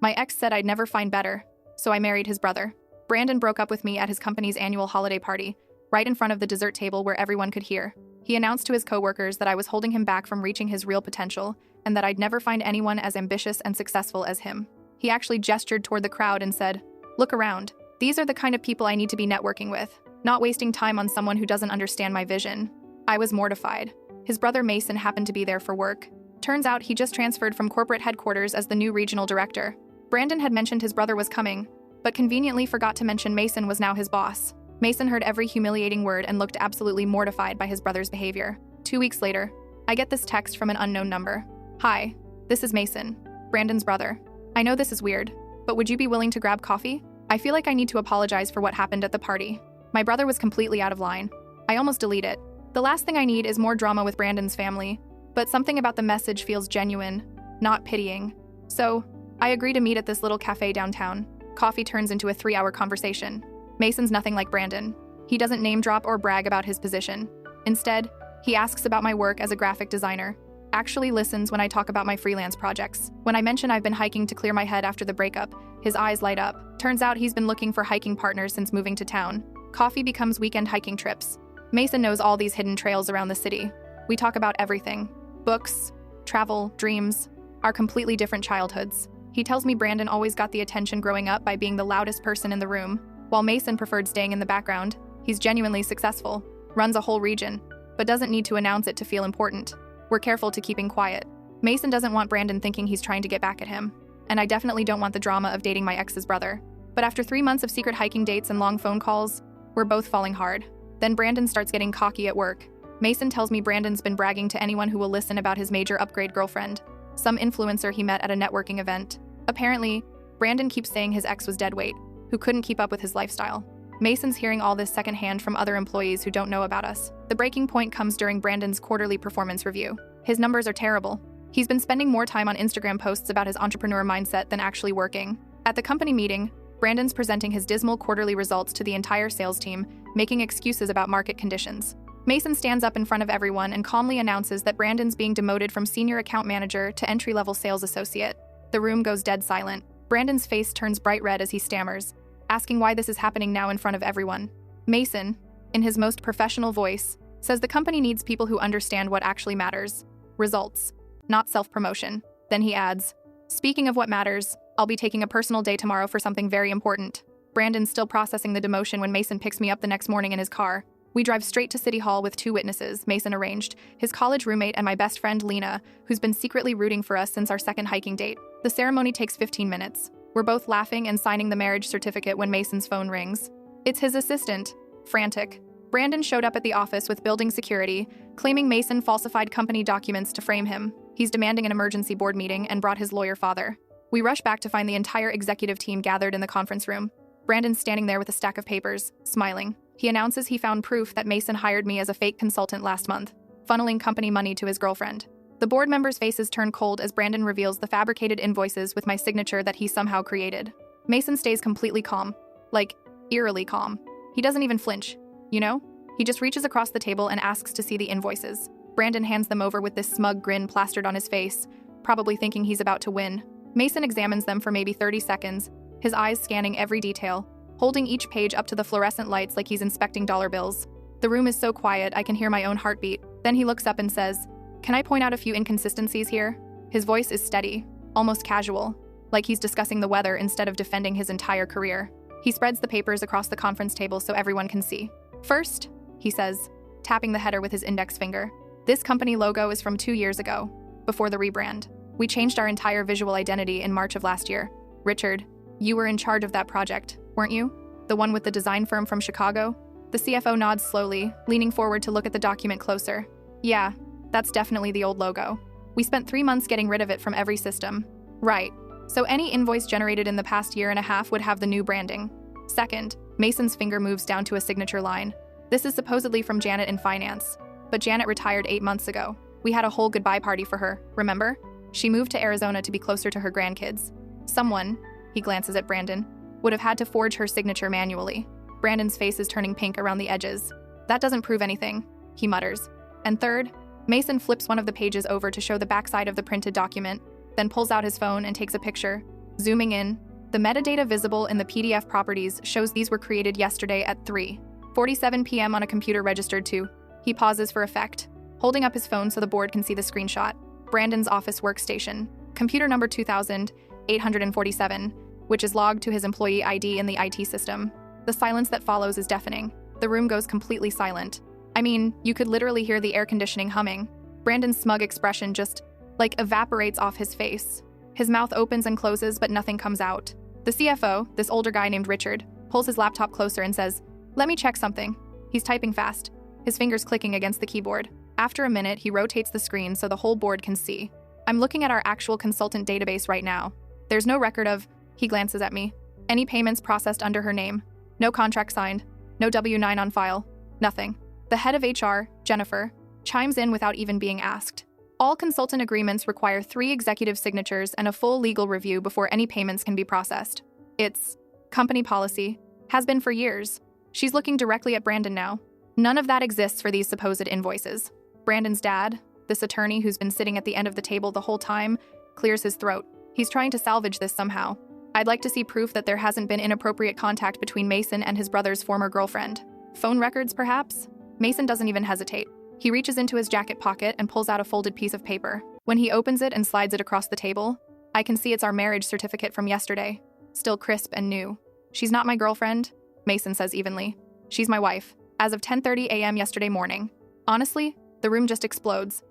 My ex said I'd never find better, so I married his brother. Brandon broke up with me at his company's annual holiday party, right in front of the dessert table where everyone could hear. He announced to his coworkers that I was holding him back from reaching his real potential and that I'd never find anyone as ambitious and successful as him. He actually gestured toward the crowd and said, "Look around. These are the kind of people I need to be networking with, not wasting time on someone who doesn't understand my vision." I was mortified. His brother Mason happened to be there for work. Turns out he just transferred from corporate headquarters as the new regional director. Brandon had mentioned his brother was coming, but conveniently forgot to mention Mason was now his boss. Mason heard every humiliating word and looked absolutely mortified by his brother's behavior. 2 weeks later, I get this text from an unknown number. "Hi, this is Mason, Brandon's brother. I know this is weird, but would you be willing to grab coffee? I feel like I need to apologize for what happened at the party. My brother was completely out of line. I almost delete it. The last thing I need is more drama with Brandon's family, but something about the message feels genuine, not pitying. So, I agree to meet at this little cafe downtown." Coffee turns into a 3-hour conversation. Mason's nothing like Brandon. He doesn't name drop or brag about his position. Instead, he asks about my work as a graphic designer, actually listens when I talk about my freelance projects. When I mention I've been hiking to clear my head after the breakup, his eyes light up. Turns out he's been looking for hiking partners since moving to town. Coffee becomes weekend hiking trips. Mason knows all these hidden trails around the city. We talk about everything. Books, travel, dreams, our completely different childhoods. He tells me Brandon always got the attention growing up by being the loudest person in the room, while Mason preferred staying in the background. He's genuinely successful, runs a whole region, but doesn't need to announce it to feel important. We're careful to keeping quiet. Mason doesn't want Brandon thinking he's trying to get back at him, and I definitely don't want the drama of dating my ex's brother. But after 3 months of secret hiking dates and long phone calls, we're both falling hard. Then Brandon starts getting cocky at work. Mason tells me Brandon's been bragging to anyone who will listen about his major upgrade girlfriend, some influencer he met at a networking event. Apparently, Brandon keeps saying his ex was deadweight, who couldn't keep up with his lifestyle. Mason's hearing all this secondhand from other employees who don't know about us. The breaking point comes during Brandon's quarterly performance review. His numbers are terrible. He's been spending more time on Instagram posts about his entrepreneur mindset than actually working. At the company meeting, Brandon's presenting his dismal quarterly results to the entire sales team, making excuses about market conditions. Mason stands up in front of everyone and calmly announces that Brandon's being demoted from senior account manager to entry-level sales associate. The room goes dead silent. Brandon's face turns bright red as he stammers, asking why this is happening now in front of everyone. Mason, in his most professional voice, says the company needs people who understand what actually matters. Results, not self-promotion. Then he adds, "Speaking of what matters, I'll be taking a personal day tomorrow for something very important." Brandon's still processing the demotion when Mason picks me up the next morning in his car. We drive straight to City Hall with 2 witnesses Mason arranged, his college roommate and my best friend Lena, who's been secretly rooting for us since our second hiking date. The ceremony takes 15 minutes. We're both laughing and signing the marriage certificate when Mason's phone rings. It's his assistant, frantic. Brandon showed up at the office with building security, claiming Mason falsified company documents to frame him. He's demanding an emergency board meeting and brought his lawyer father. We rush back to find the entire executive team gathered in the conference room. Brandon's standing there with a stack of papers, smiling. He announces he found proof that Mason hired me as a fake consultant last month, funneling company money to his girlfriend. The board members' faces turn cold as Brandon reveals the fabricated invoices with my signature that he somehow created. Mason stays completely calm, like, eerily calm. He doesn't even flinch, you know? He just reaches across the table and asks to see the invoices. Brandon hands them over with this smug grin plastered on his face, probably thinking he's about to win. Mason examines them for maybe 30 seconds, his eyes scanning every detail, holding each page up to the fluorescent lights like he's inspecting dollar bills. The room is so quiet I can hear my own heartbeat. Then he looks up and says, "Can I point out a few inconsistencies here?" His voice is steady, almost casual, like he's discussing the weather instead of defending his entire career. He spreads the papers across the conference table so everyone can see. "First," he says, tapping the header with his index finger, "this company logo is from 2 years ago, before the rebrand. We changed our entire visual identity in March of last year. Richard, you were in charge of that project, weren't you? The one with the design firm from Chicago?" The CFO nods slowly, leaning forward to look at the document closer. "Yeah, that's definitely the old logo. We spent 3 months getting rid of it from every system." "Right. So any invoice generated in the past year and a half would have the new branding." Second, Mason's finger moves down to a signature line. "This is supposedly from Janet in finance, but Janet retired 8 months ago. We had a whole goodbye party for her, remember? She moved to Arizona to be closer to her grandkids. Someone," he glances at Brandon, "would have had to forge her signature manually." Brandon's face is turning pink around the edges. "That doesn't prove anything," he mutters. And third, Mason flips one of the pages over to show the backside of the printed document, then pulls out his phone and takes a picture, Zooming in, the metadata visible in the PDF properties shows these were created yesterday at 3:47 p.m. on a computer registered to. He pauses for effect, holding up his phone so the board can see the screenshot. Brandon's office workstation, computer number 2847, which is logged to his employee ID in the IT system. The silence that follows is deafening. The room goes completely silent. I mean, you could literally hear the air conditioning humming. Brandon's smug expression just, evaporates off his face. His mouth opens and closes, but nothing comes out. The CFO, this older guy named Richard, pulls his laptop closer and says, "Let me check something." He's typing fast, his fingers clicking against the keyboard. After a minute, he rotates the screen so the whole board can see. I'm looking at our actual consultant database right now. There's no record of, he glances at me, any payments processed under her name. No contract signed. No W-9 on file. Nothing. The head of HR, Jennifer, chimes in without even being asked. All consultant agreements require 3 executive signatures and a full legal review before any payments can be processed. It's company policy. Has been for years. She's looking directly at Brandon now. None of that exists for these supposed invoices. Brandon's dad, this attorney who's been sitting at the end of the table the whole time, clears his throat. He's trying to salvage this somehow. I'd like to see proof that there hasn't been inappropriate contact between Mason and his brother's former girlfriend. Phone records, perhaps? Mason doesn't even hesitate. He reaches into his jacket pocket and pulls out a folded piece of paper. When he opens it and slides it across the table, I can see it's our marriage certificate from yesterday. Still crisp and new. "She's not my girlfriend," Mason says evenly. "She's my wife. As of 10:30 a.m. yesterday morning." Honestly, the room just explodes.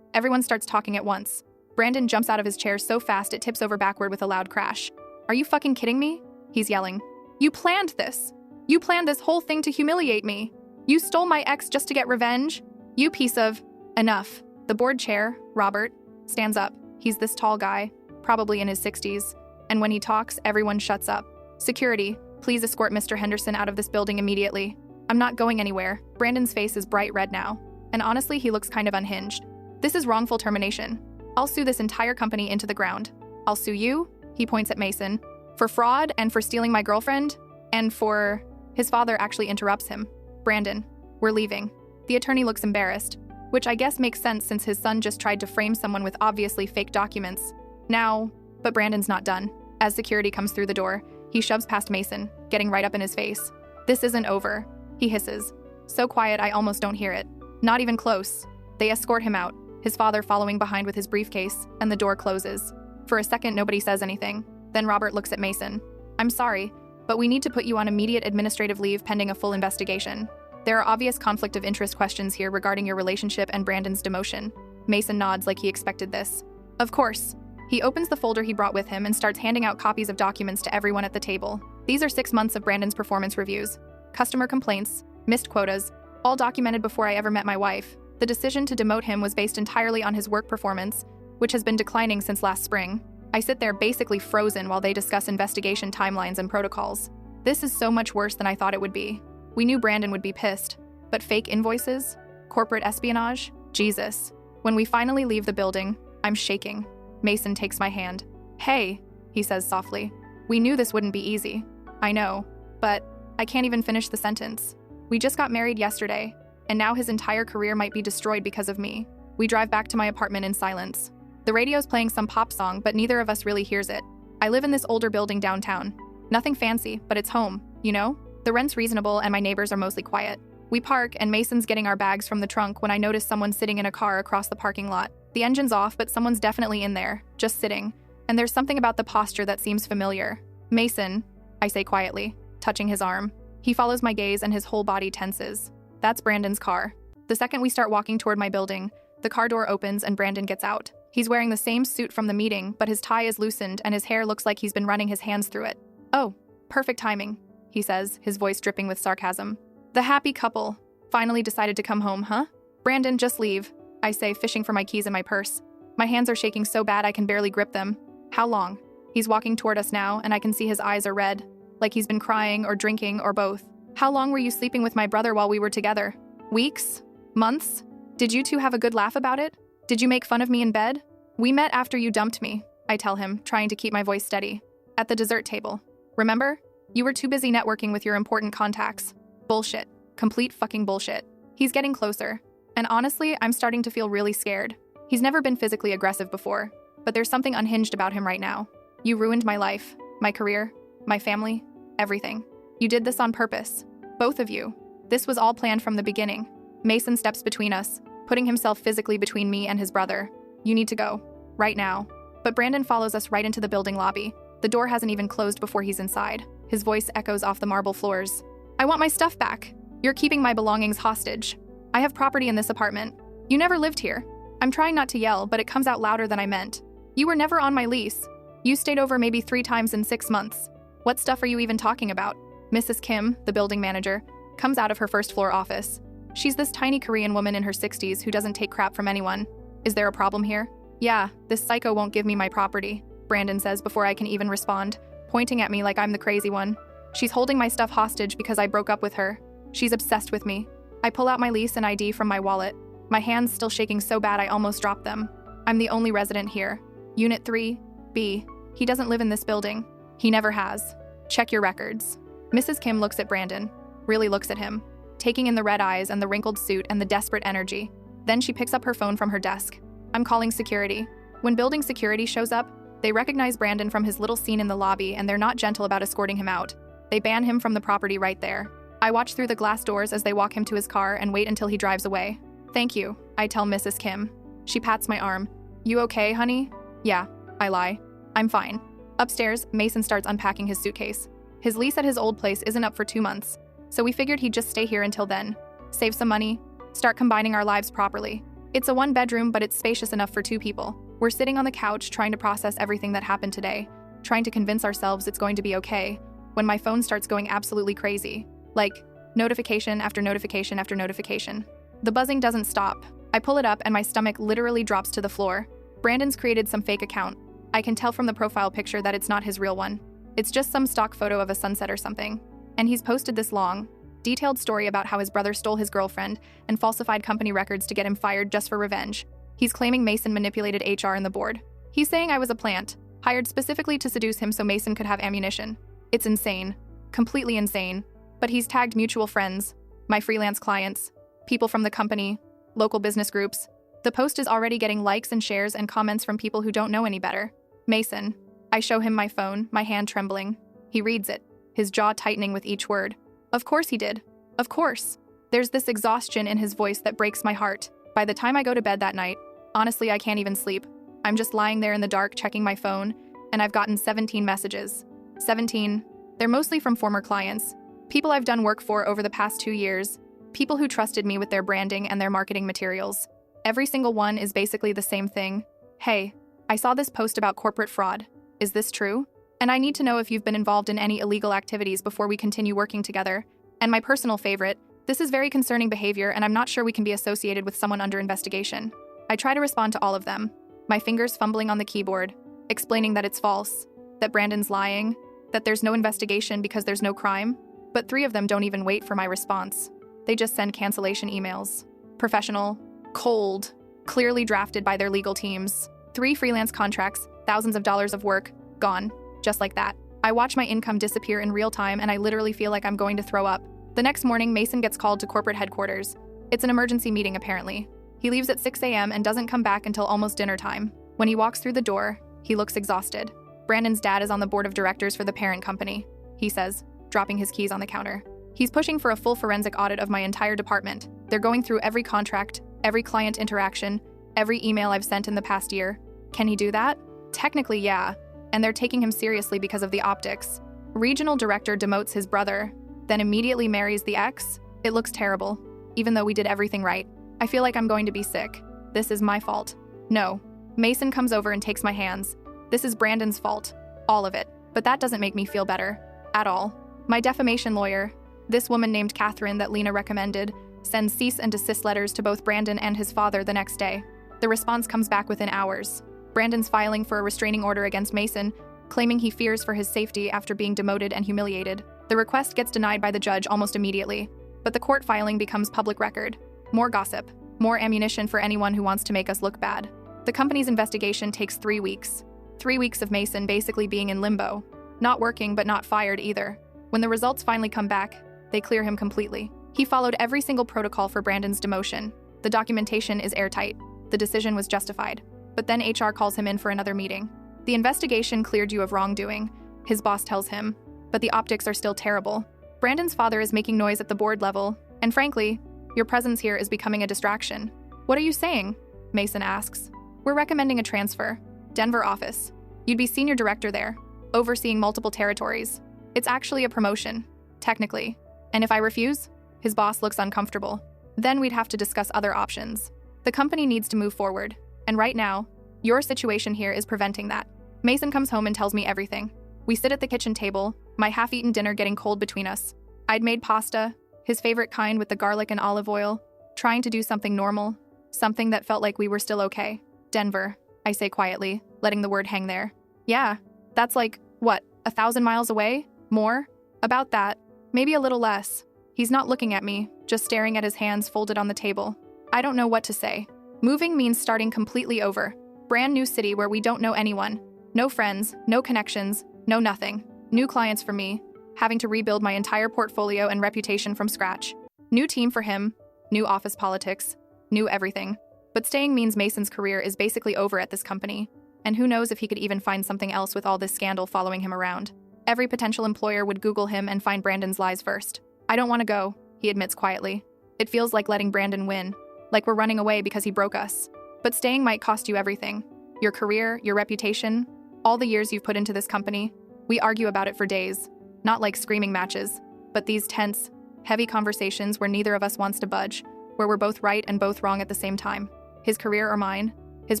Everyone starts talking at once. Brandon jumps out of his chair so fast it tips over backward with a loud crash. "Are you fucking kidding me?" He's yelling. "You planned this! You planned this whole thing to humiliate me! You stole my ex just to get revenge? You piece of..." Enough. The board chair, Robert, stands up. He's this tall guy, probably in his 60s, and when he talks, everyone shuts up. "Security, please escort Mr. Henderson out of this building immediately." "I'm not going anywhere." Brandon's face is bright red now, and honestly, he looks kind of unhinged. "This is wrongful termination. I'll sue this entire company into the ground. I'll sue you," he points at Mason, "for fraud and for stealing my girlfriend, and for..." His father actually interrupts him. "Brandon, we're leaving." The attorney looks embarrassed, which I guess makes sense since his son just tried to frame someone with obviously fake documents. But Brandon's not done. As security comes through the door, he shoves past Mason, getting right up in his face. "This isn't over," he hisses. So quiet I almost don't hear it. Not even close. They escort him out, his father following behind with his briefcase, and the door closes. For a second, nobody says anything. Then Robert looks at Mason. "I'm sorry, but we need to put you on immediate administrative leave pending a full investigation. There are obvious conflict of interest questions here regarding your relationship and Brandon's demotion." Mason nods like he expected this. "Of course." He opens the folder he brought with him and starts handing out copies of documents to everyone at the table. These are 6 months of Brandon's performance reviews, customer complaints, missed quotas, all documented before I ever met my wife. The decision to demote him was based entirely on his work performance, which has been declining since last spring. I sit there basically frozen while they discuss investigation timelines and protocols. This is so much worse than I thought it would be. We knew Brandon would be pissed, but fake invoices? Corporate espionage? Jesus. When we finally leave the building, I'm shaking. Mason takes my hand. "Hey," he says softly. "We knew this wouldn't be easy." "I know, but..." I can't even finish the sentence. "We just got married yesterday, and now his entire career might be destroyed because of me." We drive back to my apartment in silence. The radio's playing some pop song, but neither of us really hears it. I live in this older building downtown. Nothing fancy, but it's home, you know? The rent's reasonable and my neighbors are mostly quiet. We park and Mason's getting our bags from the trunk when I notice someone sitting in a car across the parking lot. The engine's off, but someone's definitely in there, just sitting. And there's something about the posture that seems familiar. "Mason," I say quietly, touching his arm. He follows my gaze and his whole body tenses. That's Brandon's car. The second we start walking toward my building, the car door opens and Brandon gets out. He's wearing the same suit from the meeting, but his tie is loosened and his hair looks like he's been running his hands through it. "Oh, perfect timing," he says, his voice dripping with sarcasm. "The happy couple finally decided to come home, huh?" "Brandon, just leave," I say, fishing for my keys in my purse. My hands are shaking so bad I can barely grip them. "How long?" He's walking toward us now, and I can see his eyes are red, like he's been crying or drinking or both. "How long were you sleeping with my brother while we were together? Weeks? Months? Did you two have a good laugh about it? Did you make fun of me in bed?" "We met after you dumped me," I tell him, trying to keep my voice steady. "At the dessert table. Remember? You were too busy networking with your important contacts." Bullshit. Complete fucking bullshit. He's getting closer. And honestly, I'm starting to feel really scared. He's never been physically aggressive before, but there's something unhinged about him right now. You ruined my life, my career, my family, everything. You did this on purpose. Both of you. This was all planned from the beginning. Mason steps between us, putting himself physically between me and his brother. You need to go. Right now. But Brandon follows us right into the building lobby. The door hasn't even closed before he's inside. His voice echoes off the marble floors. I want my stuff back. You're keeping my belongings hostage. I have property in this apartment. You never lived here. I'm trying not to yell, but it comes out louder than I meant. You were never on my lease. You stayed over maybe 3 times in 6 months. What stuff are you even talking about? Mrs. Kim, the building manager, comes out of her first-floor office. She's this tiny Korean woman in her 60s who doesn't take crap from anyone. Is there a problem here? Yeah, this psycho won't give me my property, Brandon says before I can even respond, pointing at me like I'm the crazy one. She's holding my stuff hostage because I broke up with her. She's obsessed with me. I pull out my lease and ID from my wallet. My hands still shaking so bad I almost dropped them. I'm the only resident here. Unit 3, B. He doesn't live in this building. He never has. Check your records. Mrs. Kim looks at Brandon, really looks at him, taking in the red eyes and the wrinkled suit and the desperate energy. Then she picks up her phone from her desk. I'm calling security. When building security shows up, they recognize Brandon from his little scene in the lobby and they're not gentle about escorting him out. They ban him from the property right there. I watch through the glass doors as they walk him to his car and wait until he drives away. Thank you, I tell Mrs. Kim. She pats my arm. You okay, honey? Yeah, I lie. I'm fine. Upstairs, Mason starts unpacking his suitcase. His lease at his old place isn't up for 2 months, so we figured he'd just stay here until then. Save some money, start combining our lives properly. It's a 1-bedroom, but it's spacious enough for 2 people. We're sitting on the couch trying to process everything that happened today, trying to convince ourselves it's going to be okay, when my phone starts going absolutely crazy. Like, notification after notification after notification. The buzzing doesn't stop. I pull it up and my stomach literally drops to the floor. Brandon's created some fake account. I can tell from the profile picture that it's not his real one. It's just some stock photo of a sunset or something. And he's posted this long, detailed story about how his brother stole his girlfriend and falsified company records to get him fired just for revenge. He's claiming Mason manipulated HR and the board. He's saying I was a plant, hired specifically to seduce him so Mason could have ammunition. It's insane. Completely insane. But he's tagged mutual friends, my freelance clients, people from the company, local business groups. The post is already getting likes and shares and comments from people who don't know any better. Mason. I show him my phone, my hand trembling. He reads it, his jaw tightening with each word. Of course he did. Of course. There's this exhaustion in his voice that breaks my heart. By the time I go to bed that night, honestly, I can't even sleep. I'm just lying there in the dark checking my phone, and I've gotten 17 messages. 17. They're mostly from former clients, people I've done work for over the past 2 years, people who trusted me with their branding and their marketing materials. Every single one is basically the same thing. Hey, I saw this post about corporate fraud. Is this true? And I need to know if you've been involved in any illegal activities before we continue working together. And my personal favorite, this is very concerning behavior and I'm not sure we can be associated with someone under investigation. I try to respond to all of them, my fingers fumbling on the keyboard, explaining that it's false, that Brandon's lying, that there's no investigation because there's no crime. But 3 of them don't even wait for my response. They just send cancellation emails. Professional, cold, clearly drafted by their legal teams. 3 freelance contracts, thousands of dollars of work, gone. Just like that. I watch my income disappear in real time and I literally feel like I'm going to throw up. The next morning, Mason gets called to corporate headquarters. It's an emergency meeting apparently. He leaves at 6 a.m. and doesn't come back until almost dinner time. When he walks through the door, he looks exhausted. Brandon's dad is on the board of directors for the parent company, he says, dropping his keys on the counter. He's pushing for a full forensic audit of my entire department. They're going through every contract, every client interaction, every email I've sent in the past year. Can he do that? Technically, yeah. And they're taking him seriously because of the optics. Regional director demotes his brother, then immediately marries the ex. It looks terrible. Even though we did everything right, I feel like I'm going to be sick. This is my fault. No. Mason comes over and takes my hands. This is Brandon's fault. All of it. But that doesn't make me feel better. At all. My defamation lawyer, this woman named Catherine that Lena recommended, sends cease and desist letters to both Brandon and his father the next day. The response comes back within hours. Brandon's filing for a restraining order against Mason, claiming he fears for his safety after being demoted and humiliated. The request gets denied by the judge almost immediately, but the court filing becomes public record. More gossip, more ammunition for anyone who wants to make us look bad. The company's investigation takes 3 weeks. 3 weeks of Mason basically being in limbo. Not working, but not fired either. When the results finally come back, they clear him completely. He followed every single protocol for Brandon's demotion. The documentation is airtight. The decision was justified. But then HR calls him in for another meeting. The investigation cleared you of wrongdoing, his boss tells him, but the optics are still terrible. Brandon's father is making noise at the board level, and frankly, your presence here is becoming a distraction. What are you saying? Mason asks. We're recommending a transfer. Denver office. You'd be senior director there, overseeing multiple territories. It's actually a promotion, technically. And if I refuse? His boss looks uncomfortable. Then we'd have to discuss other options. The company needs to move forward, and right now, your situation here is preventing that. Mason comes home and tells me everything. We sit at the kitchen table, my half-eaten dinner getting cold between us. I'd made pasta, his favorite kind with the garlic and olive oil, trying to do something normal, something that felt like we were still okay. Denver, I say quietly, letting the word hang there. Yeah, that's like, what, 1,000 miles away? More? About that. Maybe a little less. He's not looking at me, just staring at his hands folded on the table. I don't know what to say. Moving means starting completely over. Brand new city where we don't know anyone. No friends, no connections, no nothing. New clients for me, having to rebuild my entire portfolio and reputation from scratch. New team for him, new office politics, new everything. But staying means Mason's career is basically over at this company, and who knows if he could even find something else with all this scandal following him around. Every potential employer would Google him and find Brandon's lies first. I don't want to go, he admits quietly. It feels like letting Brandon win, like we're running away because he broke us. But staying might cost you everything. Your career, your reputation, all the years you've put into this company. We argue about it for days. Not like screaming matches, but these tense, heavy conversations where neither of us wants to budge, where we're both right and both wrong at the same time. His career or mine, his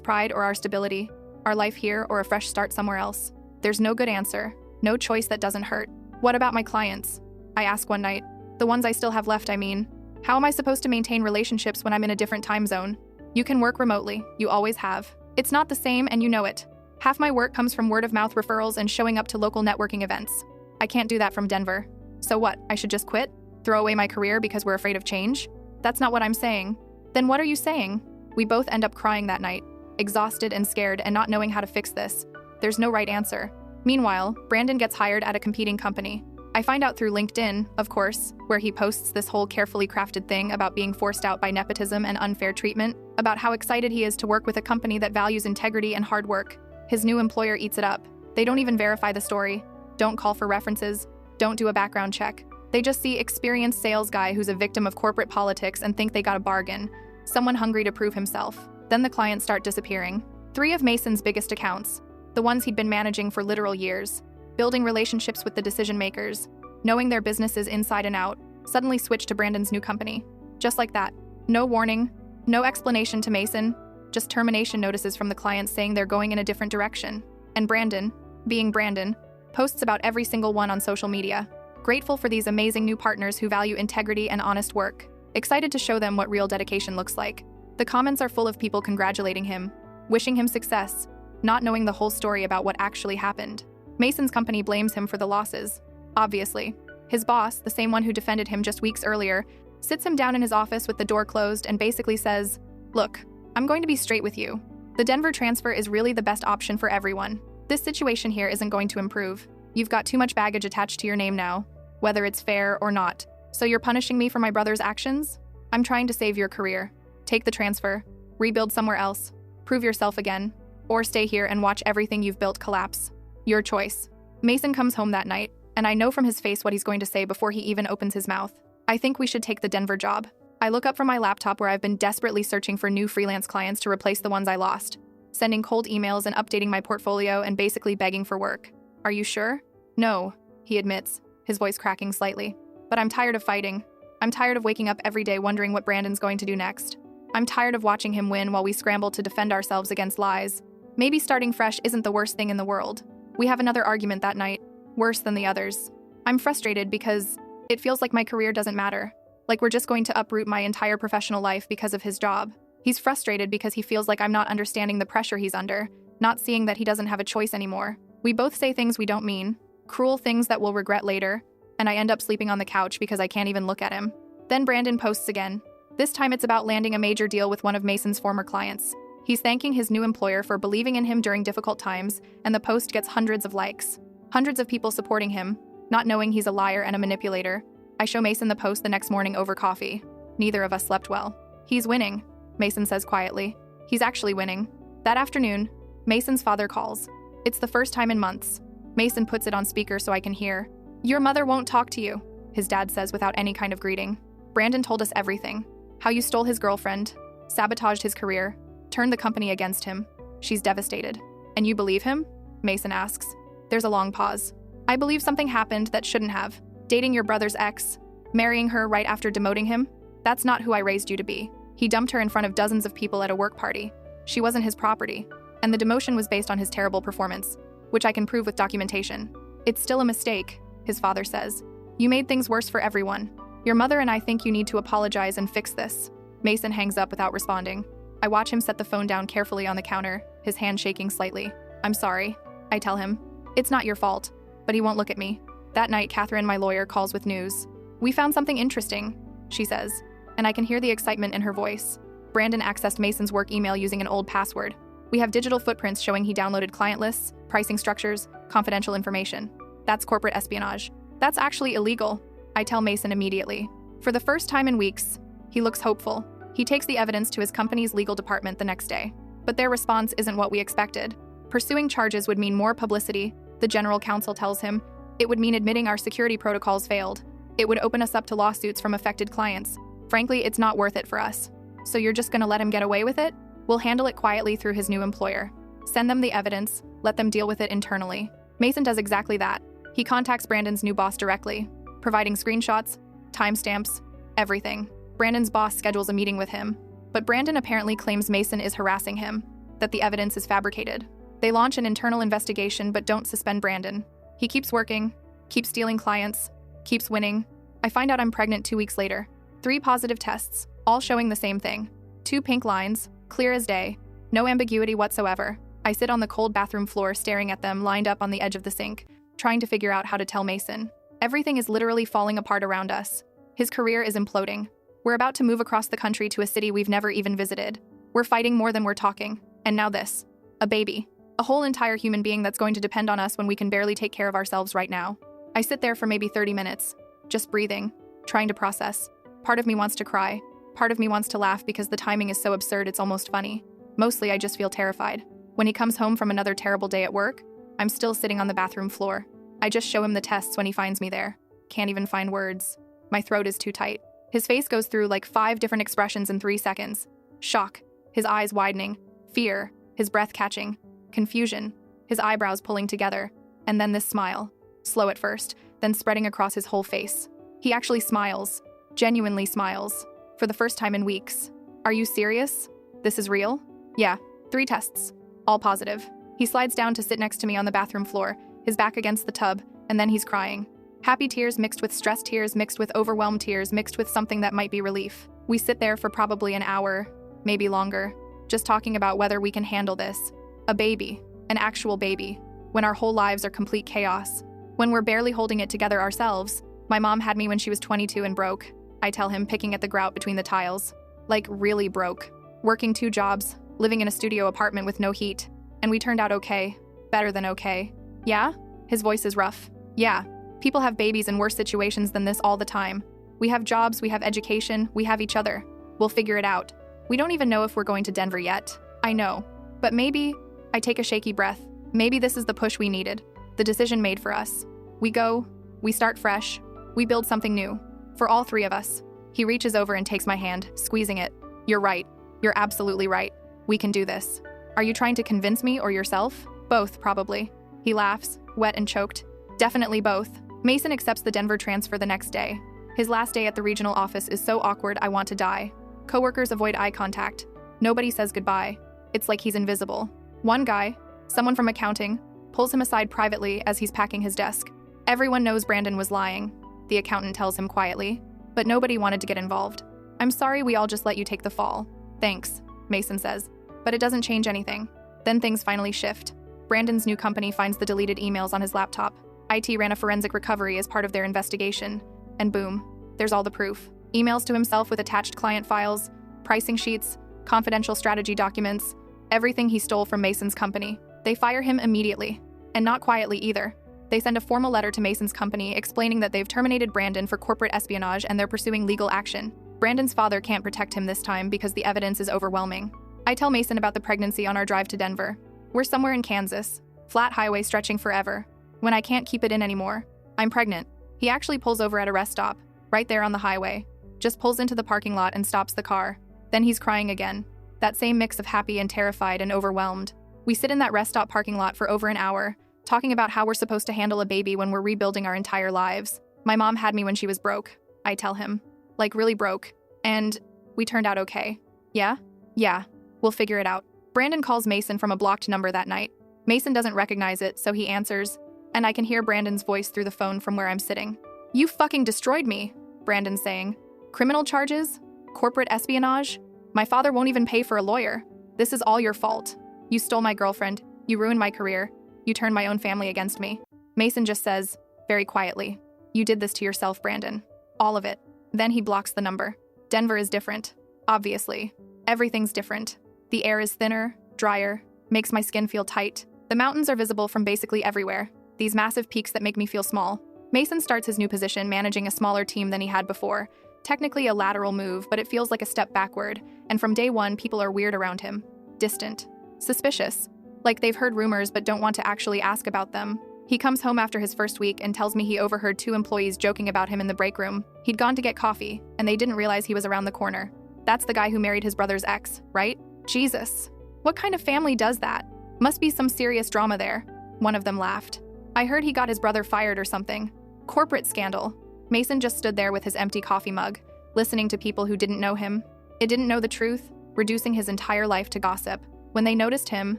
pride or our stability, our life here or a fresh start somewhere else. There's no good answer, no choice that doesn't hurt. What about my clients? I ask one night. The ones I still have left, I mean. How am I supposed to maintain relationships when I'm in a different time zone? You can work remotely, you always have. It's not the same and you know it. Half my work comes from word-of-mouth referrals and showing up to local networking events. I can't do that from Denver. So what, I should just quit? Throw away my career because we're afraid of change? That's not what I'm saying. Then what are you saying? We both end up crying that night, exhausted and scared and not knowing how to fix this. There's no right answer. Meanwhile, Brandon gets hired at a competing company. I find out through LinkedIn, of course, where he posts this whole carefully crafted thing about being forced out by nepotism and unfair treatment, about how excited he is to work with a company that values integrity and hard work. His new employer eats it up. They don't even verify the story, don't call for references, don't do a background check. They just see experienced sales guy who's a victim of corporate politics and think they got a bargain, someone hungry to prove himself. Then the clients start disappearing. 3 of Mason's biggest accounts, the ones he'd been managing for literal years, building relationships with the decision makers, knowing their businesses inside and out, suddenly switched to Brandon's new company. Just like that. No warning, no explanation to Mason, just termination notices from the clients saying they're going in a different direction. And Brandon, being Brandon, posts about every single one on social media, grateful for these amazing new partners who value integrity and honest work, excited to show them what real dedication looks like. The comments are full of people congratulating him, wishing him success, not knowing the whole story about what actually happened. Mason's company blames him for the losses. Obviously. His boss, the same one who defended him just weeks earlier, sits him down in his office with the door closed and basically says, "Look, I'm going to be straight with you. The Denver transfer is really the best option for everyone. This situation here isn't going to improve. You've got too much baggage attached to your name now, whether it's fair or not. So you're punishing me for my brother's actions? I'm trying to save your career. Take the transfer, rebuild somewhere else, prove yourself again, or stay here and watch everything you've built collapse. Your choice." Mason comes home that night, and I know from his face what he's going to say before he even opens his mouth. I think we should take the Denver job. I look up from my laptop where I've been desperately searching for new freelance clients to replace the ones I lost, sending cold emails and updating my portfolio and basically begging for work. Are you sure? No, he admits, his voice cracking slightly. But I'm tired of fighting. I'm tired of waking up every day wondering what Brandon's going to do next. I'm tired of watching him win while we scramble to defend ourselves against lies. Maybe starting fresh isn't the worst thing in the world. We have another argument that night, worse than the others. I'm frustrated because it feels like my career doesn't matter. Like we're just going to uproot my entire professional life because of his job. He's frustrated because he feels like I'm not understanding the pressure he's under, not seeing that he doesn't have a choice anymore. We both say things we don't mean, cruel things that we'll regret later, and I end up sleeping on the couch because I can't even look at him. Then Brandon posts again. This time it's about landing a major deal with one of Mason's former clients. He's thanking his new employer for believing in him during difficult times, and the post gets hundreds of likes. Hundreds of people supporting him, not knowing he's a liar and a manipulator. I show Mason the post the next morning over coffee. Neither of us slept well. He's winning, Mason says quietly. He's actually winning. That afternoon, Mason's father calls. It's the first time in months. Mason puts it on speaker so I can hear. Your mother won't talk to you, his dad says without any kind of greeting. Brandon told us everything. How you stole his girlfriend, sabotaged his career, turned the company against him. She's devastated. And you believe him? Mason asks. There's a long pause. I believe something happened that shouldn't have. Dating your brother's ex, marrying her right after demoting him. That's not who I raised you to be. He dumped her in front of dozens of people at a work party. She wasn't his property. And the demotion was based on his terrible performance, which I can prove with documentation. It's still a mistake, his father says. You made things worse for everyone. Your mother and I think you need to apologize and fix this. Mason hangs up without responding. I watch him set the phone down carefully on the counter, his hand shaking slightly. I'm sorry, I tell him. It's not your fault, but he won't look at me. That night, Catherine, my lawyer, calls with news. We found something interesting, she says, and I can hear the excitement in her voice. Brandon accessed Mason's work email using an old password. We have digital footprints showing he downloaded client lists, pricing structures, confidential information. That's corporate espionage. That's actually illegal, I tell Mason immediately. For the first time in weeks, he looks hopeful. He takes the evidence to his company's legal department the next day. But their response isn't what we expected. Pursuing charges would mean more publicity, the general counsel tells him. It would mean admitting our security protocols failed. It would open us up to lawsuits from affected clients. Frankly, it's not worth it for us. So you're just gonna let him get away with it? We'll handle it quietly through his new employer. Send them the evidence, let them deal with it internally. Mason does exactly that. He contacts Brandon's new boss directly, providing screenshots, timestamps, everything. Brandon's boss schedules a meeting with him, but Brandon apparently claims Mason is harassing him, that the evidence is fabricated. They launch an internal investigation but don't suspend Brandon. He keeps working, keeps stealing clients, keeps winning. I find out I'm pregnant 2 weeks later. 3 positive tests, all showing the same thing. 2 pink lines, clear as day, no ambiguity whatsoever. I sit on the cold bathroom floor staring at them lined up on the edge of the sink, trying to figure out how to tell Mason. Everything is literally falling apart around us. His career is imploding. We're about to move across the country to a city we've never even visited. We're fighting more than we're talking. And now this. A baby. A whole entire human being that's going to depend on us when we can barely take care of ourselves right now. I sit there for maybe 30 minutes, just breathing, trying to process. Part of me wants to cry. Part of me wants to laugh because the timing is so absurd it's almost funny. Mostly I just feel terrified. When he comes home from another terrible day at work, I'm still sitting on the bathroom floor. I just show him the tests when he finds me there. Can't even find words. My throat is too tight. His face goes through like 5 different expressions in 3 seconds. Shock, his eyes widening, fear, his breath catching, confusion, his eyebrows pulling together, and then this smile. Slow at first, then spreading across his whole face. He actually smiles, genuinely smiles, for the first time in weeks. Are you serious? This is real? Yeah, 3 tests, all positive. He slides down to sit next to me on the bathroom floor, his back against the tub, and then he's crying. Happy tears mixed with stress tears mixed with overwhelmed tears mixed with something that might be relief. We sit there for probably an hour, maybe longer, just talking about whether we can handle this. A baby, an actual baby, when our whole lives are complete chaos. When we're barely holding it together ourselves. My mom had me when she was 22 and broke, I tell him, picking at the grout between the tiles. Like, really broke. Working 2 jobs, living in a studio apartment with no heat. And we turned out okay. Better than okay. Yeah? His voice is rough. Yeah. People have babies in worse situations than this all the time. We have jobs, we have education, we have each other. We'll figure it out. We don't even know if we're going to Denver yet. I know. But maybe, I take a shaky breath, maybe this is the push we needed. The decision made for us. We go, we start fresh, we build something new. For all 3 of us. He reaches over and takes my hand, squeezing it. You're right. You're absolutely right. We can do this. Are you trying to convince me or yourself? Both, probably. He laughs, wet and choked. Definitely both. Mason accepts the Denver transfer the next day. His last day at the regional office is so awkward I want to die. Coworkers avoid eye contact. Nobody says goodbye. It's like he's invisible. One guy, someone from accounting, pulls him aside privately as he's packing his desk. Everyone knows Brandon was lying, the accountant tells him quietly, but nobody wanted to get involved. I'm sorry we all just let you take the fall. Thanks, Mason says, but it doesn't change anything. Then things finally shift. Brandon's new company finds the deleted emails on his laptop. IT ran a forensic recovery as part of their investigation. And boom, there's all the proof. Emails to himself with attached client files, pricing sheets, confidential strategy documents, everything he stole from Mason's company. They fire him immediately. And not quietly either. They send a formal letter to Mason's company explaining that they've terminated Brandon for corporate espionage and they're pursuing legal action. Brandon's father can't protect him this time because the evidence is overwhelming. I tell Mason about the pregnancy on our drive to Denver. We're somewhere in Kansas, Flat highway stretching forever. When I can't keep it in anymore. I'm pregnant. He actually pulls over at a rest stop, right there on the highway. Just pulls into the parking lot and stops the car. Then he's crying again. That same mix of happy and terrified and overwhelmed. We sit in that rest stop parking lot for over an hour, talking about how we're supposed to handle a baby when we're rebuilding our entire lives. My mom had me when she was broke, I tell him. Like really broke. And we turned out okay. Yeah? Yeah. We'll figure it out. Brandon calls Mason from a blocked number that night. Mason doesn't recognize it, so he answers, and I can hear Brandon's voice through the phone from where I'm sitting. You fucking destroyed me, Brandon's saying. Criminal charges? Corporate espionage? My father won't even pay for a lawyer. This is all your fault. You stole my girlfriend. You ruined my career. You turned my own family against me. Mason just says, very quietly, you did this to yourself, Brandon. All of it. Then he blocks the number. Denver is different. Obviously. Everything's different. The air is thinner, drier, makes my skin feel tight. The mountains are visible from basically everywhere. These massive peaks that make me feel small. Mason starts his new position managing a smaller team than he had before. Technically a lateral move, but it feels like a step backward. And from day one, people are weird around him. Distant. Suspicious. Like they've heard rumors but don't want to actually ask about them. He comes home after his first week and tells me he overheard 2 employees joking about him in the break room. He'd gone to get coffee, and they didn't realize he was around the corner. That's the guy who married his brother's ex, right? Jesus. What kind of family does that? Must be some serious drama there. One of them laughed. I heard he got his brother fired or something. Corporate scandal. Mason just stood there with his empty coffee mug, listening to people who didn't know him. It didn't know the truth, reducing his entire life to gossip. When they noticed him,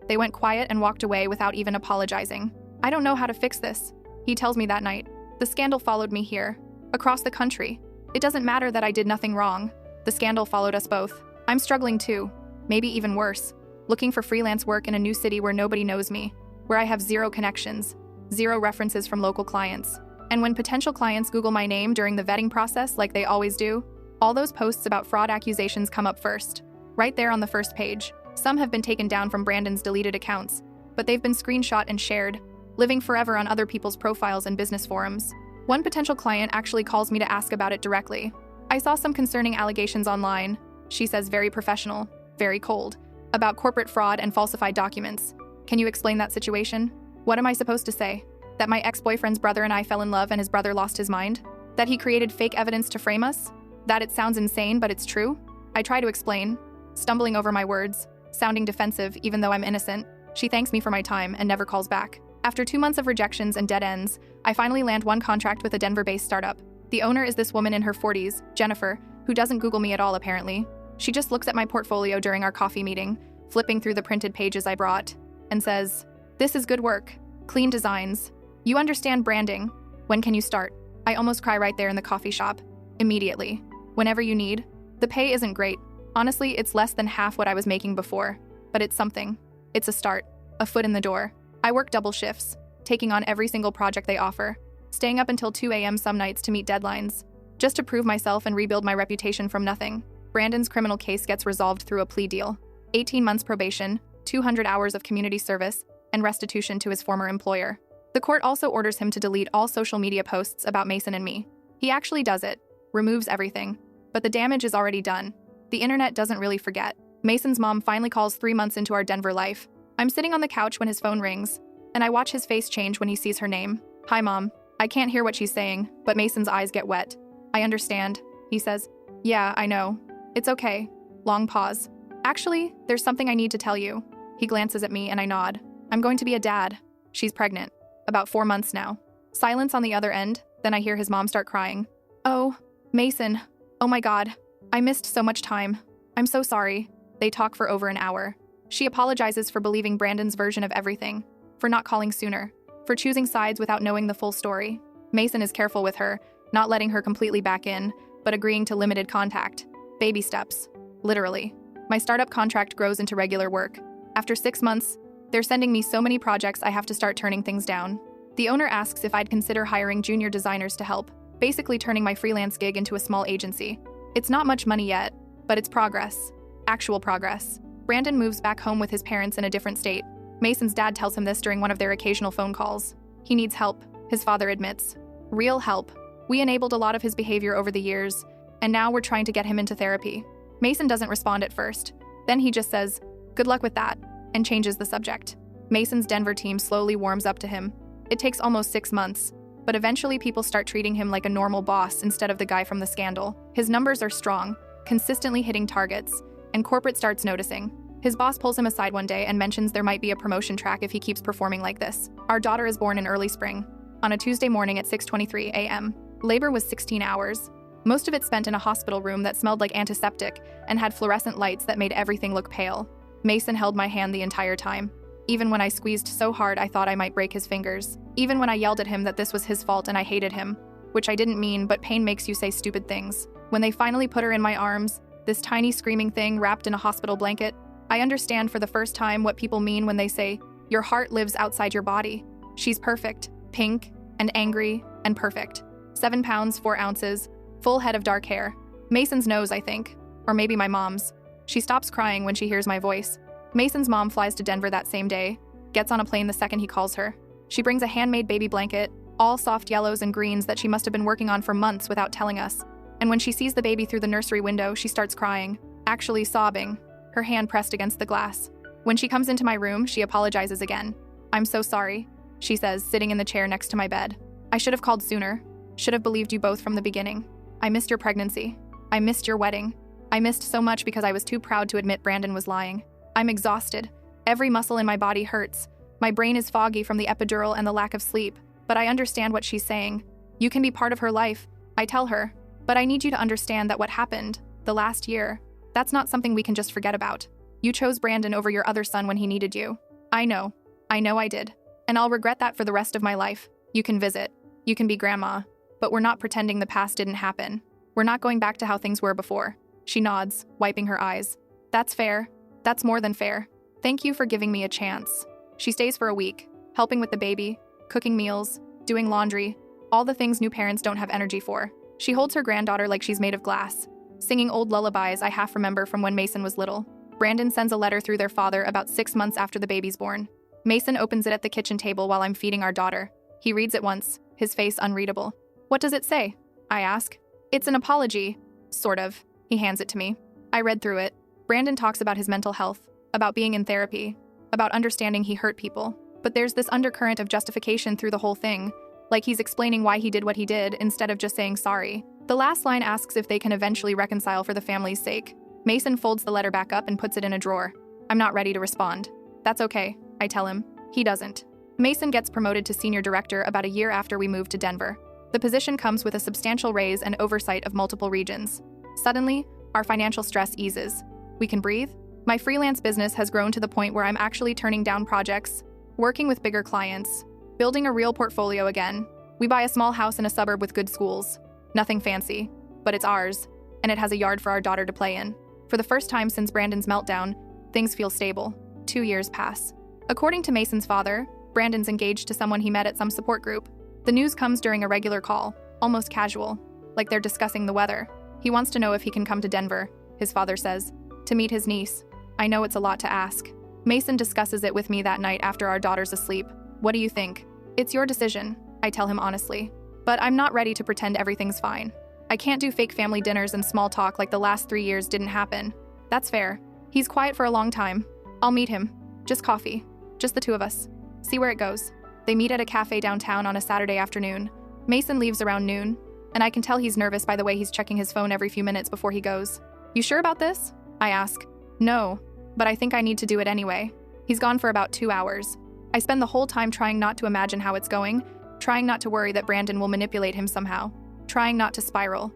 they went quiet and walked away without even apologizing. I don't know how to fix this, he tells me that night. The scandal followed me here, across the country. It doesn't matter that I did nothing wrong. The scandal followed us both. I'm struggling too, maybe even worse. Looking for freelance work in a new city where nobody knows me, where I have 0 connections, 0 references from local clients. And when potential clients Google my name during the vetting process like they always do, all those posts about fraud accusations come up first, right there on the first page. Some have been taken down from Brandon's deleted accounts, but they've been screenshot and shared, living forever on other people's profiles and business forums. One potential client actually calls me to ask about it directly. I saw some concerning allegations online, she says very professional, very cold, about corporate fraud and falsified documents. Can you explain that situation? What am I supposed to say? That my ex-boyfriend's brother and I fell in love and his brother lost his mind? That he created fake evidence to frame us? That it sounds insane, but it's true? I try to explain, stumbling over my words, sounding defensive even though I'm innocent. She thanks me for my time and never calls back. After 2 months of rejections and dead ends, I finally land one contract with a Denver-based startup. The owner is this woman in her 40s, Jennifer, who doesn't Google me at all apparently. She just looks at my portfolio during our coffee meeting, flipping through the printed pages I brought, and says, "This is good work. Clean designs. You understand branding. When can you start?" I almost cry right there in the coffee shop. Immediately. Whenever you need. The pay isn't great. Honestly, it's less than half what I was making before. But it's something. It's a start. A foot in the door. I work double shifts, taking on every single project they offer, staying up until 2 a.m. some nights to meet deadlines, just to prove myself and rebuild my reputation from nothing. Brandon's criminal case gets resolved through a plea deal. 18 months probation, 200 hours of community service, and restitution to his former employer. The court also orders him to delete all social media posts about Mason and me. He actually does it, removes everything. But the damage is already done. The internet doesn't really forget. Mason's mom finally calls 3 months into our Denver life. I'm sitting on the couch when his phone rings, and I watch his face change when he sees her name. "Hi, Mom." I can't hear what she's saying, but Mason's eyes get wet. "I understand," he says. "Yeah, I know. It's okay." Long pause. "Actually, there's something I need to tell you." He glances at me and I nod. "I'm going to be a dad." She's pregnant. About 4 months now. Silence on the other end, then I hear his mom start crying. "Oh, Mason. Oh my God. I missed so much time. I'm so sorry." They talk for over an hour. She apologizes for believing Brandon's version of everything, for not calling sooner, for choosing sides without knowing the full story. Mason is careful with her, not letting her completely back in, but agreeing to limited contact. Baby steps. Literally. My startup contract grows into regular work. After 6 months, they're sending me so many projects I have to start turning things down. The owner asks if I'd consider hiring junior designers to help, basically turning my freelance gig into a small agency. It's not much money yet, but it's progress. Actual progress. Brandon moves back home with his parents in a different state. Mason's dad tells him this during one of their occasional phone calls. He needs help, his father admits. Real help. We enabled a lot of his behavior over the years, and now we're trying to get him into therapy. Mason doesn't respond at first. Then he just says, "Good luck with that," and changes the subject. Mason's Denver team slowly warms up to him. It takes almost 6 months, but eventually people start treating him like a normal boss instead of the guy from the scandal. His numbers are strong, consistently hitting targets, and corporate starts noticing. His boss pulls him aside one day and mentions there might be a promotion track if he keeps performing like this. Our daughter is born in early spring, on a Tuesday morning at 6:23 a.m. Labor was 16 hours. Most of it spent in a hospital room that smelled like antiseptic and had fluorescent lights that made everything look pale. Mason held my hand the entire time. Even when I squeezed so hard I thought I might break his fingers. Even when I yelled at him that this was his fault and I hated him. Which I didn't mean, but pain makes you say stupid things. When they finally put her in my arms, this tiny screaming thing wrapped in a hospital blanket, I understand for the first time what people mean when they say, your heart lives outside your body. She's perfect, pink, and angry, and perfect. 7 pounds, 4 ounces, full head of dark hair. Mason's nose, I think. Or maybe my mom's. She stops crying when she hears my voice. Mason's mom flies to Denver that same day, gets on a plane the second he calls her. She brings a handmade baby blanket, all soft yellows and greens that she must have been working on for months without telling us. And when she sees the baby through the nursery window, she starts crying, actually sobbing, her hand pressed against the glass. When she comes into my room, she apologizes again. I'm so sorry, she says, sitting in the chair next to my bed. I should have called sooner. Should have believed you both from the beginning. I missed your pregnancy. I missed your wedding. I missed so much because I was too proud to admit Brandon was lying. I'm exhausted. Every muscle in my body hurts. My brain is foggy from the epidural and the lack of sleep, but I understand what she's saying. You can be part of her life, I tell her, but I need you to understand that what happened, the last year, that's not something we can just forget about. You chose Brandon over your other son when he needed you. I know I did. And I'll regret that for the rest of my life. You can visit. You can be grandma. But we're not pretending the past didn't happen. We're not going back to how things were before. She nods, wiping her eyes. That's fair. That's more than fair. Thank you for giving me a chance. She stays for a week, helping with the baby, cooking meals, doing laundry, all the things new parents don't have energy for. She holds her granddaughter like she's made of glass, singing old lullabies I half remember from when Mason was little. Brandon sends a letter through their father about 6 months after the baby's born. Mason opens it at the kitchen table while I'm feeding our daughter. He reads it once, his face unreadable. What does it say? I ask. It's an apology. Sort of. He hands it to me. I read through it. Brandon talks about his mental health, about being in therapy, about understanding he hurt people. But there's this undercurrent of justification through the whole thing, like he's explaining why he did what he did instead of just saying sorry. The last line asks if they can eventually reconcile for the family's sake. Mason folds the letter back up and puts it in a drawer. I'm not ready to respond. That's okay, I tell him. He doesn't. Mason gets promoted to senior director about a year after we moved to Denver. The position comes with a substantial raise and oversight of multiple regions. Suddenly, our financial stress eases. We can breathe. My freelance business has grown to the point where I'm actually turning down projects, working with bigger clients, building a real portfolio again. We buy a small house in a suburb with good schools. Nothing fancy, but it's ours, and it has a yard for our daughter to play in. For the first time since Brandon's meltdown, things feel stable. 2 years pass. According to Mason's father, Brandon's engaged to someone he met at some support group. The news comes during a regular call, almost casual, like they're discussing the weather. He wants to know if he can come to Denver, his father says, to meet his niece. I know it's a lot to ask. Mason discusses it with me that night after our daughter's asleep. What do you think? It's your decision, I tell him honestly. But I'm not ready to pretend everything's fine. I can't do fake family dinners and small talk like the last 3 years didn't happen. That's fair. He's quiet for a long time. I'll meet him. Just coffee. Just the two of us. See where it goes. They meet at a cafe downtown on a Saturday afternoon. Mason leaves around noon, and I can tell he's nervous by the way he's checking his phone every few minutes before he goes. You sure about this? I ask. No, but I think I need to do it anyway. He's gone for about 2 hours. I spend the whole time trying not to imagine how it's going, trying not to worry that Brandon will manipulate him somehow, trying not to spiral.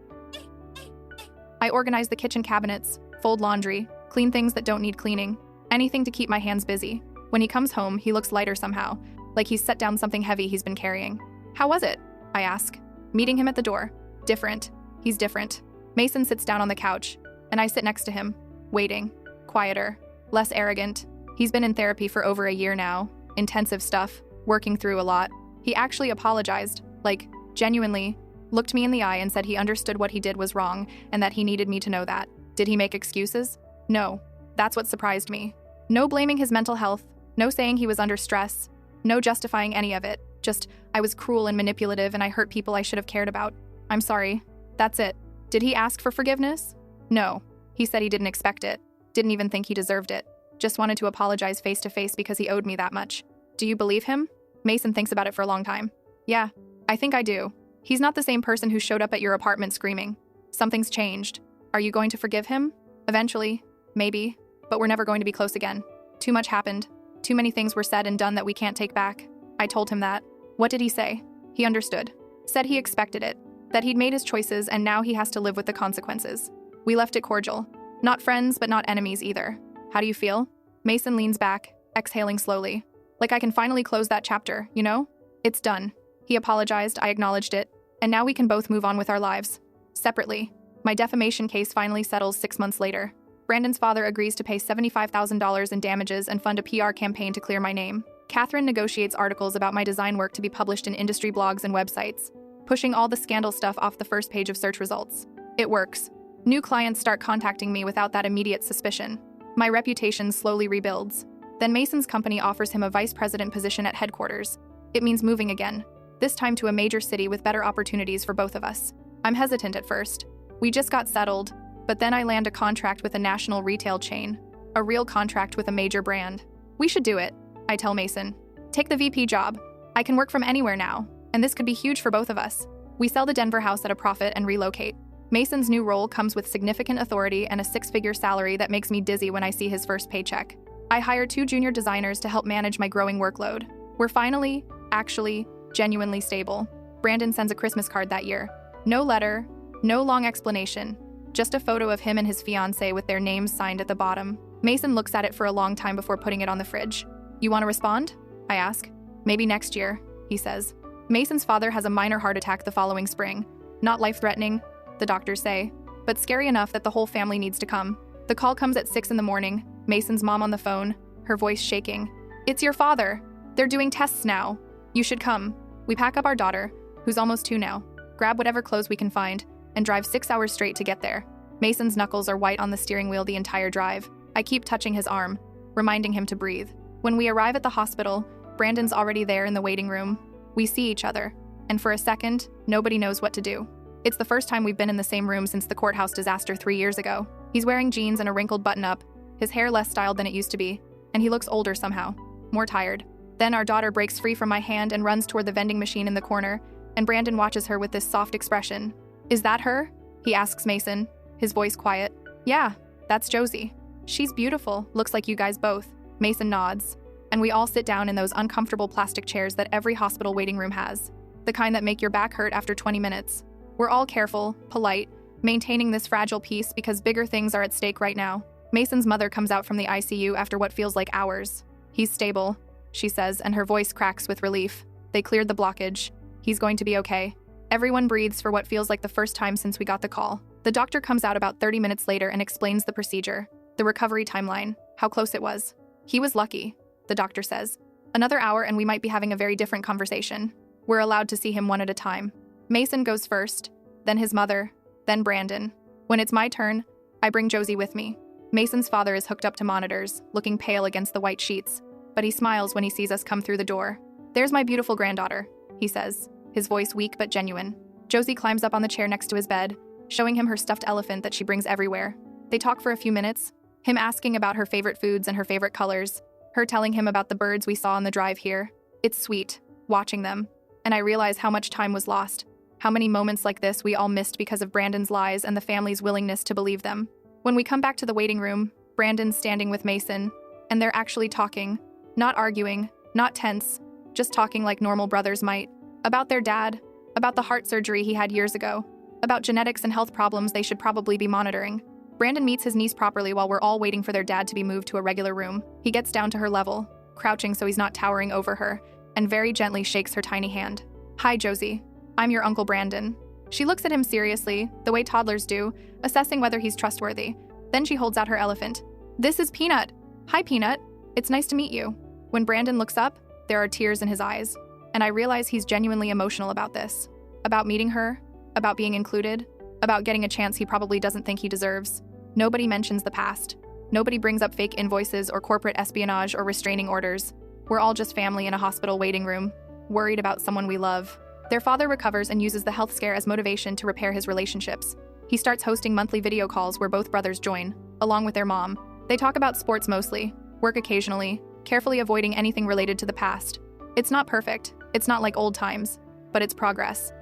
I organize the kitchen cabinets, fold laundry, clean things that don't need cleaning, anything to keep my hands busy. When he comes home, he looks lighter somehow, like he's set down something heavy he's been carrying. How was it? I ask. Meeting him at the door. Different. He's different. Mason sits down on the couch, and I sit next to him, waiting. Quieter. Less arrogant. He's been in therapy for over a year now. Intensive stuff. Working through a lot. He actually apologized, like, genuinely, looked me in the eye and said he understood what he did was wrong and that he needed me to know that. Did he make excuses? No. That's what surprised me. No blaming his mental health. No saying he was under stress. No justifying any of it. Just, I was cruel and manipulative and I hurt people I should have cared about. I'm sorry. That's it. Did he ask for forgiveness? No. He said he didn't expect it. Didn't even think he deserved it. Just wanted to apologize face to face because he owed me that much. Do you believe him? Mason thinks about it for a long time. Yeah, I think I do. He's not the same person who showed up at your apartment screaming. Something's changed. Are you going to forgive him? Eventually. Maybe. But we're never going to be close again. Too much happened. Too many things were said and done that we can't take back. I told him that. What did he say? He understood. Said he expected it. That he'd made his choices and now he has to live with the consequences. We left it cordial. Not friends, but not enemies either. How do you feel? Mason leans back, exhaling slowly. Like I can finally close that chapter, you know? It's done. He apologized, I acknowledged it, and now we can both move on with our lives. Separately, my defamation case finally settles 6 months later. Brandon's father agrees to pay $75,000 in damages and fund a PR campaign to clear my name. Catherine negotiates articles about my design work to be published in industry blogs and websites, pushing all the scandal stuff off the first page of search results. It works. New clients start contacting me without that immediate suspicion. My reputation slowly rebuilds. Then Mason's company offers him a vice president position at headquarters. It means moving again, this time to a major city with better opportunities for both of us. I'm hesitant at first. We just got settled, but then I land a contract with a national retail chain, a real contract with a major brand. We should do it, I tell Mason. Take the VP job. I can work from anywhere now, and this could be huge for both of us. We sell the Denver house at a profit and relocate. Mason's new role comes with significant authority and a 6-figure salary that makes me dizzy when I see his first paycheck. I hire 2 junior designers to help manage my growing workload. We're finally, actually, genuinely stable. Brandon sends a Christmas card that year. No letter, no long explanation, just a photo of him and his fiancée with their names signed at the bottom. Mason looks at it for a long time before putting it on the fridge. You want to respond? I ask. Maybe next year, he says. Mason's father has a minor heart attack the following spring. Not life-threatening, the doctors say, but scary enough that the whole family needs to come. The call comes at 6 in the morning, Mason's mom on the phone, her voice shaking. It's your father. They're doing tests now. You should come. We pack up our daughter, who's almost 2 now, grab whatever clothes we can find, and drive 6 hours straight to get there. Mason's knuckles are white on the steering wheel the entire drive. I keep touching his arm, reminding him to breathe. When we arrive at the hospital, Brandon's already there in the waiting room. We see each other, and for a second, nobody knows what to do. It's the first time we've been in the same room since the courthouse disaster 3 years ago. He's wearing jeans and a wrinkled button-up, his hair less styled than it used to be, and he looks older somehow, more tired. Then our daughter breaks free from my hand and runs toward the vending machine in the corner, and Brandon watches her with this soft expression. Is that her? He asks Mason, his voice quiet. Yeah, that's Josie. She's beautiful, looks like you guys both. Mason nods, and we all sit down in those uncomfortable plastic chairs that every hospital waiting room has, the kind that make your back hurt after 20 minutes. We're all careful, polite, maintaining this fragile peace because bigger things are at stake right now. Mason's mother comes out from the ICU after what feels like hours. He's stable, she says, and her voice cracks with relief. They cleared the blockage. He's going to be okay. Everyone breathes for what feels like the first time since we got the call. The doctor comes out about 30 minutes later and explains the procedure, the recovery timeline, how close it was. He was lucky, the doctor says. Another hour and we might be having a very different conversation. We're allowed to see him one at a time. Mason goes first, then his mother, then Brandon. When it's my turn, I bring Josie with me. Mason's father is hooked up to monitors, looking pale against the white sheets, but he smiles when he sees us come through the door. There's my beautiful granddaughter, he says, his voice weak but genuine. Josie climbs up on the chair next to his bed, showing him her stuffed elephant that she brings everywhere. They talk for a few minutes, him asking about her favorite foods and her favorite colors, her telling him about the birds we saw on the drive here. It's sweet, watching them, and I realize how much time was lost, how many moments like this we all missed because of Brandon's lies and the family's willingness to believe them. When we come back to the waiting room, Brandon's standing with Mason, and they're actually talking, not arguing, not tense, just talking like normal brothers might, about their dad, about the heart surgery he had years ago, about genetics and health problems they should probably be monitoring. Brandon meets his niece properly while we're all waiting for their dad to be moved to a regular room. He gets down to her level, crouching so he's not towering over her, and very gently shakes her tiny hand. Hi, Josie. I'm your Uncle Brandon. She looks at him seriously, the way toddlers do, assessing whether he's trustworthy. Then she holds out her elephant. This is Peanut. Hi, Peanut. It's nice to meet you. When Brandon looks up, there are tears in his eyes, and I realize he's genuinely emotional about this. About meeting her, about being included, about getting a chance he probably doesn't think he deserves. Nobody mentions the past. Nobody brings up fake invoices or corporate espionage or restraining orders. We're all just family in a hospital waiting room, worried about someone we love. Their father recovers and uses the health scare as motivation to repair his relationships. He starts hosting monthly video calls where both brothers join, along with their mom. They talk about sports mostly, work occasionally, carefully avoiding anything related to the past. It's not perfect, it's not like old times, but it's progress.